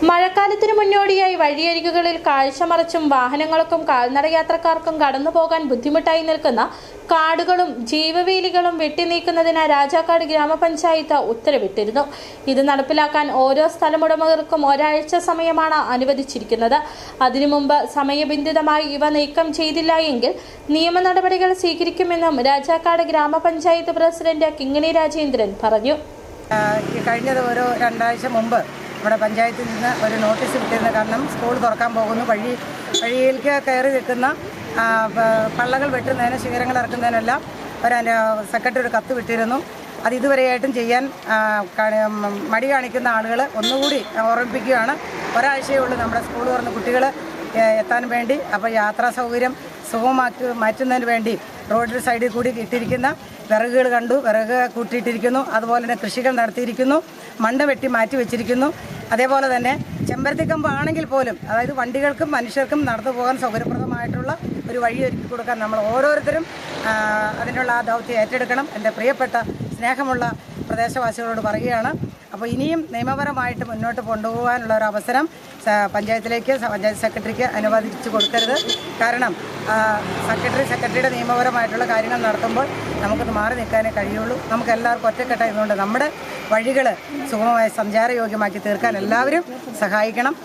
മഴക്കാലത്തിന് മുന്നോടിയായി വഴിയരികുകളിൽ കാഴ്ചമറച്ചും വാഹനങ്ങൾക്കും കാൽനടയാത്രക്കാർക്കും കടന്നുപോകാൻ ബുദ്ധിമുട്ടായി നിൽക്കുന്ന കാടുകളും ജീവവേലികളും വെട്ടിനീക്കുന്നതിന് രാജാക്കാട് ഗ്രാമപഞ്ചായത്ത് ഉത്തരവിട്ടിരുന്നു. ഇത് നടപ്പിലാക്കാൻ ഓരോ സ്ഥലമുടമകൾക്കും ഒരാഴ്ച സമയമാണ് അനുവദിച്ചിരിക്കുന്നത്. അതിനു മുമ്പ് സമയബന്ധിതമായി ഇവ നീക്കം ചെയ്തില്ല എങ്കിൽ നിയമ നടപടികൾ സ്വീകരിക്കുമെന്നും രാജാക്കാട് ഗ്രാമപഞ്ചായത്ത് പ്രസിഡന്റ് കിങ്ങിണി രാജേന്ദ്രൻ പറഞ്ഞു. കഴിഞ്ഞ ഒരു 2 ആഴ്ച മുമ്പ് നമ്മുടെ പഞ്ചായത്തിൽ നിന്ന് ഒരു നോട്ടീസ് വിട്ടിരുന്നു. കാരണം സ്കൂൾ തുറക്കാൻ പോകുന്നു, വഴിയിലേക്ക് കയറി നിൽക്കുന്ന പള്ളകൾ വെട്ടുന്നതിന് ശിഖരങ്ങൾ ഇറക്കുന്നതിനെല്ലാം സെക്രട്ടറി ഒരു കത്ത് വിട്ടിരുന്നു. അത് ഇതുവരെയായിട്ടും ചെയ്യാൻ മടി കാണിക്കുന്ന ആളുകൾ ഒന്നുകൂടി ഓർമ്മിപ്പിക്കുകയാണ്. ഒരാഴ്ചയേ ഉള്ളൂ നമ്മുടെ സ്കൂൾ തുറന്ന് കുട്ടികൾ എത്താൻ വേണ്ടി. അപ്പോൾ യാത്രാ സൗകര്യം മാറ്റുന്നതിന് വേണ്ടി റോഡിന് സൈഡിൽ കൂടി ഇട്ടിരിക്കുന്ന വിറകുകൾ കണ്ടു, വിറക് കൂട്ടിയിട്ടിരിക്കുന്നു. അതുപോലെ തന്നെ കൃഷികൾ നടത്തിയിരിക്കുന്നു, മണ്ണ് വെട്ടി മാറ്റി വെച്ചിരിക്കുന്നു. അതേപോലെ തന്നെ ചെമ്പരത്തിക്കമ്പ് ആണെങ്കിൽ പോലും, അതായത് വണ്ടികൾക്കും മനുഷ്യർക്കും നടന്നു പോകാൻ സൗകര്യപ്രദമായിട്ടുള്ള ഒരു വഴി ഒരുക്കി കൊടുക്കാൻ നമ്മൾ ഓരോരുത്തരും അതിനുള്ള ആ ദൗത്യം ഏറ്റെടുക്കണം. എൻ്റെ പ്രിയപ്പെട്ട സ്നേഹമുള്ള പ്രദേശവാസികളോട് പറയുകയാണ്. അപ്പോൾ ഇനിയും നിയമപരമായിട്ട് മുന്നോട്ട് കൊണ്ടുപോകാനുള്ള ഒരു അവസരം പഞ്ചായത്ത് സെക്രട്ടറിക്ക് അനുവദിച്ചു കൊടുക്കരുത്. കാരണം സെക്രട്ടറിയുടെ നിയമപരമായിട്ടുള്ള കാര്യങ്ങൾ നടത്തുമ്പോൾ നമുക്കത് മാറി നിൽക്കാനേ കഴിയുള്ളൂ. നമുക്ക് എല്ലാവർക്കും ഒറ്റക്കെട്ടായതുകൊണ്ട് നമ്മുടെ വഴികൾ സുഗമമായി സഞ്ചാരയോഗ്യമാക്കി തീർക്കാൻ എല്ലാവരും സഹായിക്കണം.